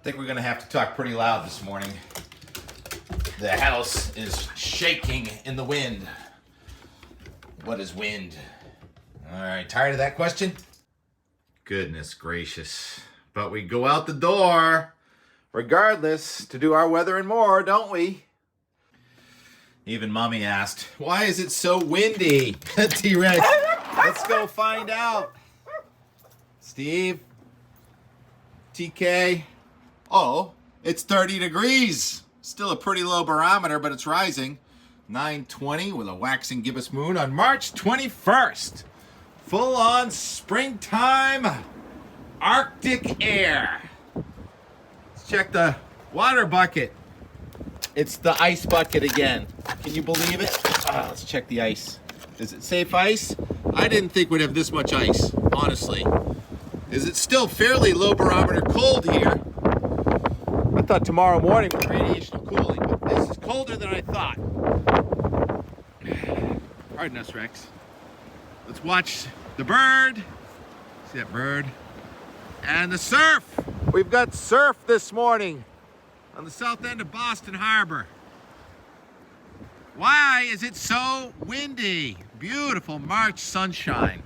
I think we're going to have to talk pretty loud this morning. The house is shaking in the wind. What is wind? All right, tired of that question? Goodness gracious. But we go out the door, regardless, to do our weather and more, don't we? Even Mommy asked, why is it so windy? T-Rex, let's go find out. Steve? TK? Oh, it's 30 degrees. Still a pretty low barometer, but it's rising. 9:20 with a waxing gibbous moon on March 21st. Full on springtime Arctic air. Let's check the water bucket. It's the ice bucket again. Can you believe it? Let's check the ice. Is it safe ice? I didn't think we'd have this much ice, honestly. Is it still fairly low barometer cold here? I thought tomorrow morning was radiational cooling, but this is colder than I thought. Pardon us, Rex. Let's watch the bird. See that bird? And the surf. We've got surf this morning on the south end of Boston Harbor. Why is it so windy? Beautiful March sunshine.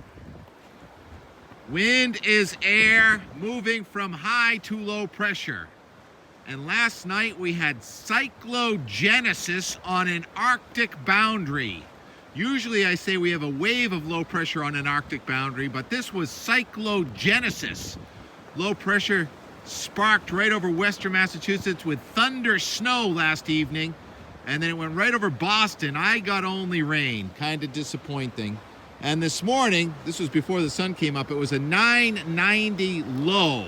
Wind is air moving from high to low pressure. And last night we had cyclogenesis on an Arctic boundary. Usually I say we have a wave of low pressure on an Arctic boundary, but this was cyclogenesis. Low pressure sparked right over western Massachusetts with thunder snow last evening, and then it went right over Boston. I got only rain, kind of disappointing. And this morning, this was before the sun came up, it was a 990 low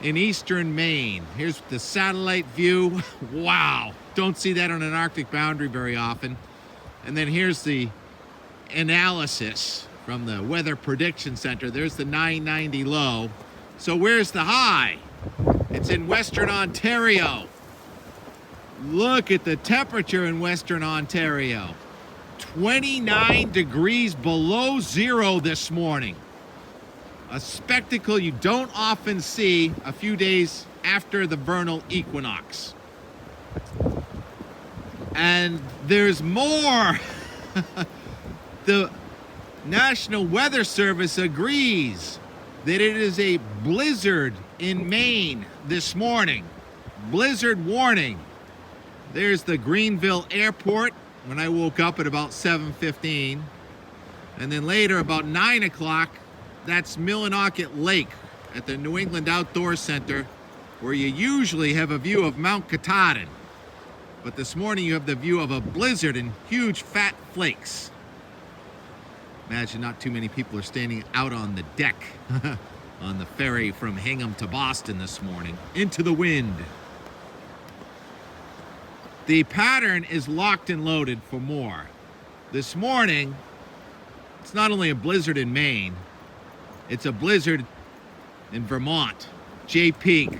in eastern Maine. Here's the satellite view. Wow, don't see that on an Arctic boundary very often. And then here's the analysis from the Weather Prediction Center. There's the 990 low. So where's the high? It's in Western Ontario. Look at the temperature in Western Ontario. 29 degrees below zero this morning. A spectacle you don't often see a few days after the vernal equinox. And there's more. The National Weather Service agrees that it is a blizzard in Maine this morning. Blizzard warning. There's the Greenville Airport when I woke up at about 7:15. And then later, about 9 o'clock, that's Millinocket Lake at the New England Outdoor Center, where you usually have a view of Mount Katahdin. But this morning you have the view of a blizzard and huge fat flakes. Imagine not too many people are standing out on the deck on the ferry from Hingham to Boston this morning. Into the wind. The pattern is locked and loaded for more. This morning, it's not only a blizzard in Maine, it's a blizzard in Vermont, Jay Peak.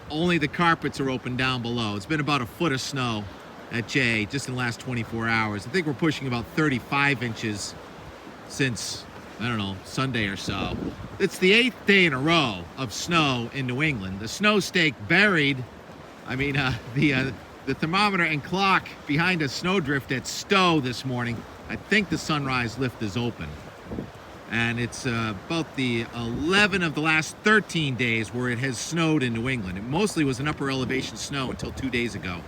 Only the carpets are open down below. It's been about a foot of snow at Jay just in the last 24 hours. I think we're pushing about 35 inches since, I don't know, Sunday or so. It's the 8th day in a row of snow in New England. The snow stake buried, the thermometer and clock behind a snowdrift at Stowe this morning. I think the sunrise lift is open. And it's about the 11 of the last 13 days where it has snowed in New England. It mostly was an upper elevation snow until 2 days ago.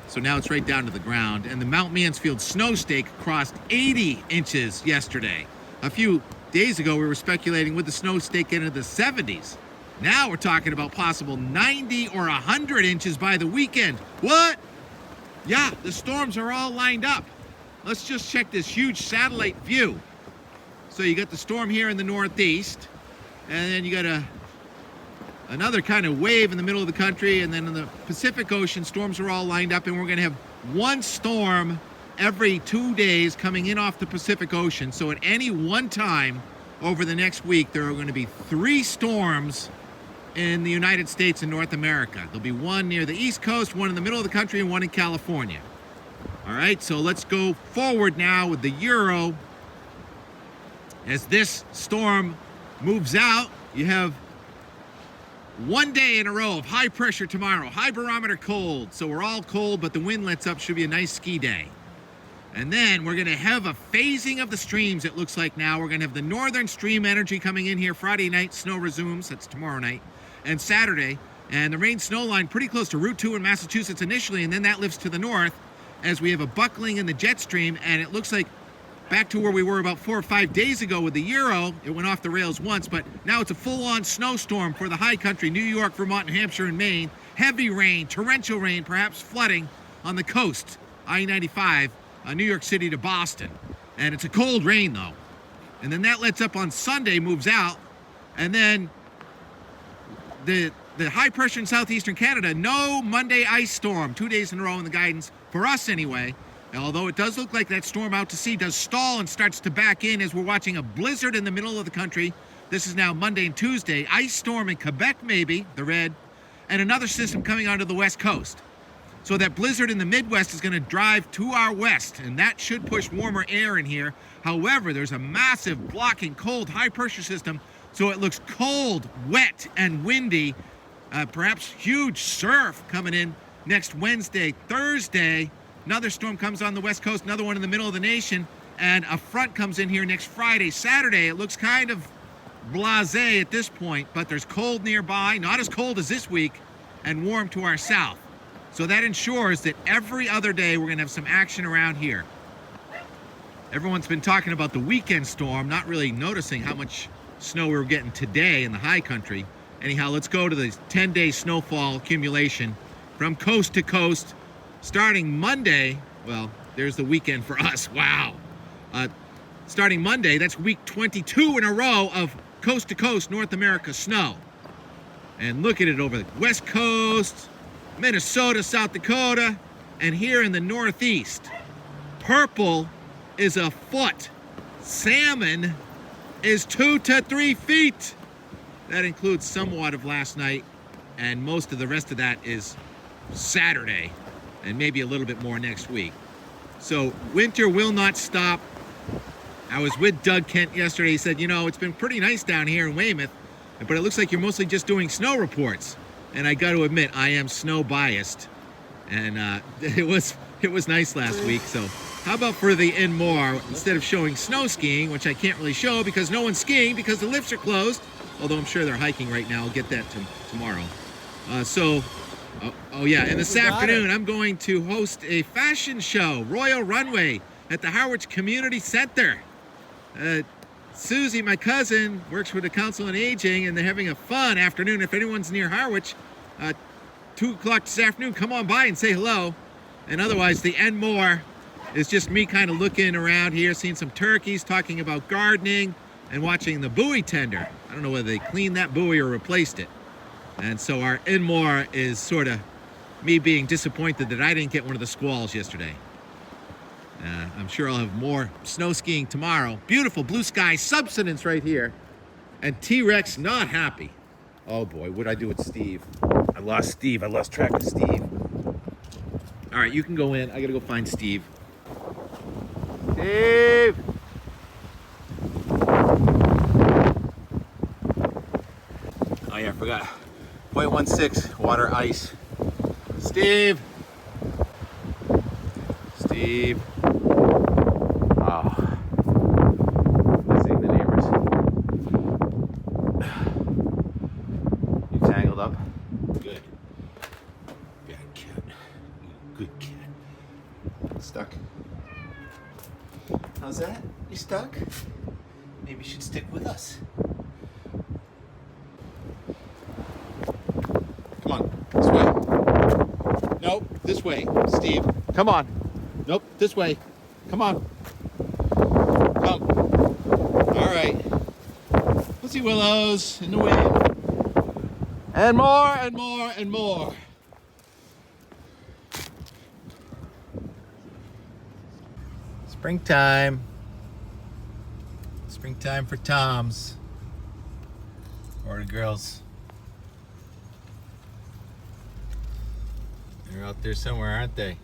So now it's right down to the ground. And the Mount Mansfield snow stake crossed 80 inches yesterday. A few days ago, we were speculating would the snow stake into the 70s. Now we're talking about possible 90 or 100 inches by the weekend. What? Yeah, the storms are all lined up. Let's just check this huge satellite view. So you got the storm here in the northeast, and then you got another kind of wave in the middle of the country, and then in the Pacific Ocean, storms are all lined up, and we're going to have one storm every 2 days coming in off the Pacific Ocean. So at any one time over the next week, there are going to be 3 storms in the United States and North America. There'll be one near the East Coast, one in the middle of the country, and one in California. All right, so let's go forward now with the Euro. As this storm moves out, you have One day in a row of high pressure tomorrow. High barometer cold. So we're all cold, but the wind lets up. Should be a nice ski day. And then we're going to have a phasing of the streams, it looks like now. We're going to have the northern stream energy coming in here Friday night. Snow resumes. That's tomorrow night. And Saturday. And the rain snow line pretty close to Route 2 in Massachusetts initially. And then that lifts to the north as we have a buckling in the jet stream. And it looks like back to where we were about 4 or 5 days ago with the Euro. It went off the rails once, but now it's a full-on snowstorm for the high country. New York, Vermont, New Hampshire, and Maine. Heavy rain, torrential rain, perhaps flooding on the coast. I-95. New York City to Boston. And it's a cold rain, though. And then that lets up on Sunday, moves out. And then the high pressure in southeastern Canada, no Monday ice storm. 2 days in a row in the guidance, for us anyway. Although it does look like that storm out to sea does stall and starts to back in as we're watching a blizzard in the middle of the country. This is now Monday and Tuesday. Ice storm in Quebec, maybe, the red. And another system coming onto the west coast. So that blizzard in the Midwest is going to drive to our west, and that should push warmer air in here. However, there's a massive blocking cold high pressure system, so it looks cold, wet, and windy. Perhaps huge surf coming in next Wednesday. Thursday, another storm comes on the west coast, another one in the middle of the nation, and a front comes in here next Friday. Saturday, it looks kind of blasé at this point, but there's cold nearby, not as cold as this week, and warm to our south. So that ensures that every other day we're going to have some action around here. Everyone's been talking about the weekend storm, not really noticing how much snow we were getting today in the high country. Anyhow, let's go to the 10-day snowfall accumulation from coast to coast. Starting Monday, well, there's the weekend for us. Wow. Starting Monday, that's week 22 in a row of coast to coast North America snow. And look at it over the west coast, Minnesota, South Dakota, and here in the Northeast. Purple is a foot. Salmon is 2 to 3 feet. That includes somewhat of last night, and most of the rest of that is Saturday, and maybe a little bit more next week. So winter will not stop. I was with Doug Kent yesterday. He said, you know, it's been pretty nice down here in Weymouth, but it looks like you're mostly just doing snow reports. And I got to admit, I am snow biased, and it was nice last week. So how about for the in more, instead of showing snow skiing, which I can't really show because no one's skiing because the lifts are closed, although I'm sure they're hiking right now. I'll get that tomorrow. Oh yeah, and this afternoon I'm going to host a fashion show, Royal Runway, at the Harwich Community Center. Susie, my cousin, works with the Council on Aging, and they're having a fun afternoon. If anyone's near Harwich, 2 o'clock this afternoon, come on by and say hello. And otherwise, the and more is just me kind of looking around here, seeing some turkeys, talking about gardening, and watching the buoy tender. I don't know whether they cleaned that buoy or replaced it. And so our and more is sort of me being disappointed that I didn't get one of the squalls yesterday. I'm sure I'll have more snow skiing tomorrow. Beautiful blue sky subsidence right here. And T-Rex not happy. Oh boy, what'd I do with Steve? I lost Steve. I lost track of Steve. All right, you can go in. I gotta go find Steve. Steve! Oh yeah, I forgot. 0.16 water ice. Steve! Steve. Oh. Seeing the neighbors. You tangled up? Good. Bad cat. Good cat. Stuck? How's that? You stuck? Maybe you should stick with us. Come on, this way. Nope, this way, Steve. Come on. Nope, this way. Come on. Come. All right. Pussy willows in the wind. And more and more and more. Springtime. Springtime for Toms. Or the girls. They're out there somewhere, aren't they?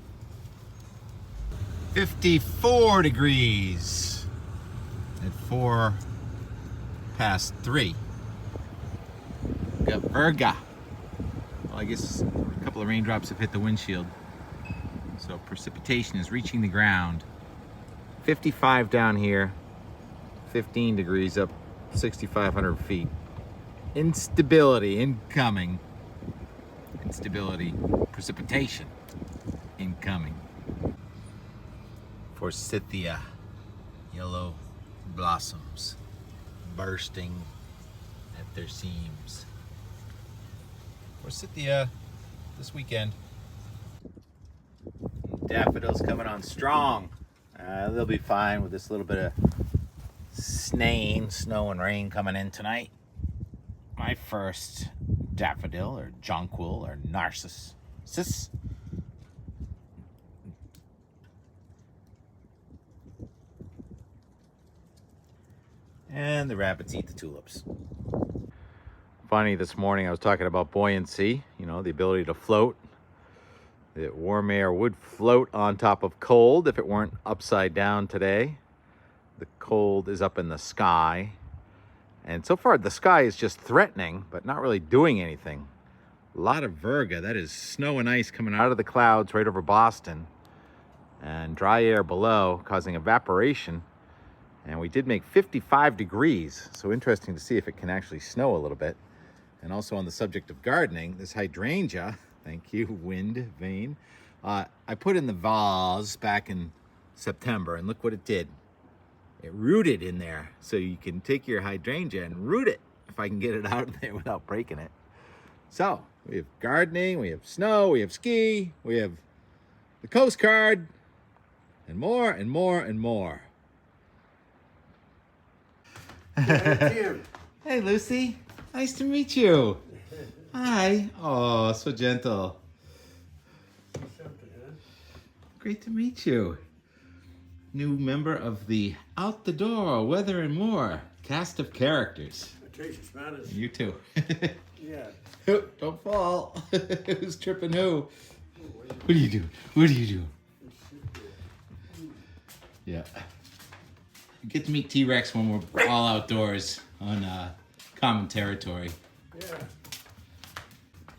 54 degrees at 4 past 3. Got Virga. Well, I guess a couple of raindrops have hit the windshield. So precipitation is reaching the ground. 55 down here, 15 degrees up 6,500 feet. Instability incoming. Instability, precipitation incoming. Forsythia, yellow blossoms bursting at their seams. Forsythia this weekend. Daffodils coming on strong. They'll be fine with this little bit of snow and rain coming in tonight. My first daffodil or jonquil or narcissus. And the rabbits eat the tulips. Funny, this morning I was talking about buoyancy, you know, the ability to float. The warm air would float on top of cold if it weren't upside down today. The cold is up in the sky. And so far the sky is just threatening, but not really doing anything. A lot of virga, that is snow and ice coming out of the clouds right over Boston. And dry air below causing evaporation. And we did make 55 degrees, so interesting to see if it can actually snow a little bit. And also on the subject of gardening, this hydrangea, thank you, wind vane, I put in the vase back in September, and look what it did. It rooted in there, so you can take your hydrangea and root it, if I can get it out of there without breaking it. So, we have gardening, we have snow, we have ski, we have the Coast Guard, and more and more and more. Hey, Lucy. Nice to meet you. Hi. Oh, so gentle. Great to meet you. New member of the Out the Door, Weather and More cast of characters. You too. Yeah. Don't fall. Who's tripping who? What are you doing? What are you doing? Yeah. You get to meet T-Rex when we're all outdoors on common territory. Yeah.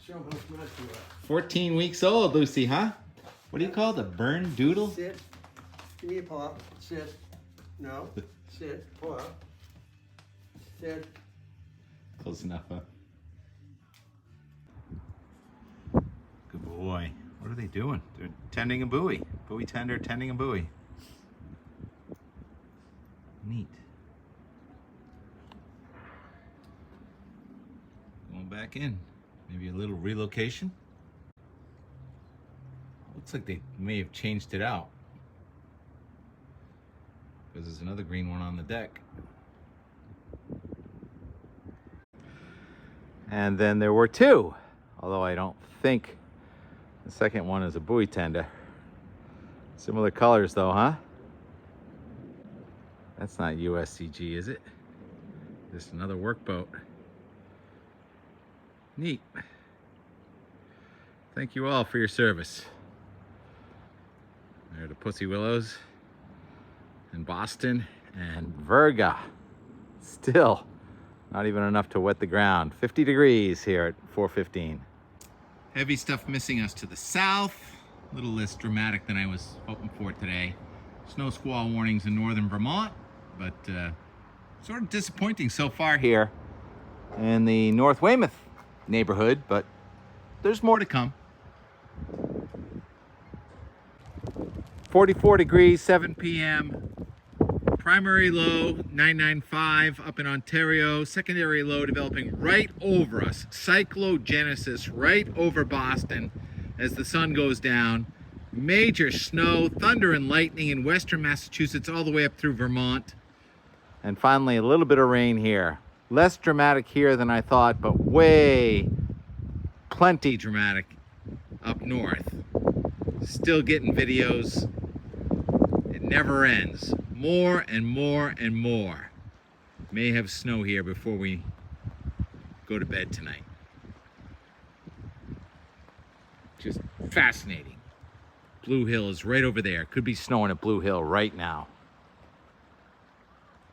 Show him how smart you are. 14 weeks old, Lucy, huh? What do you call it? A burn doodle? Sit. Give me a paw. Sit. No. Sit. Paw. Sit. Close enough, huh? Good boy. What are they doing? They're tending a buoy. Buoy tender tending a buoy. Neat. Going back in. Maybe a little relocation. Looks like they may have changed it out. Because there's another green one on the deck. And then there were two. Although I don't think the second one is a buoy tender. Similar colors though, huh? That's not USCG, is it? Just another workboat. Neat. Thank you all for your service. There are the Pussy Willows in Boston and virga. Still not even enough to wet the ground. 50 degrees here at 4:15. Heavy stuff missing us to the south. A little less dramatic than I was hoping for today. Snow squall warnings in northern Vermont, but sort of disappointing so far here in the North Weymouth neighborhood, but there's more to come. 44 degrees, 7 p.m. Primary low, 995 up in Ontario. Secondary low developing right over us. Cyclogenesis right over Boston as the sun goes down. Major snow, thunder and lightning in western Massachusetts all the way up through Vermont. And finally, a little bit of rain here. Less dramatic here than I thought, but plenty dramatic up north. Still getting videos. It never ends. More and more and more. May have snow here before we go to bed tonight. Just fascinating. Blue Hill is right over there. Could be snowing at Blue Hill right now.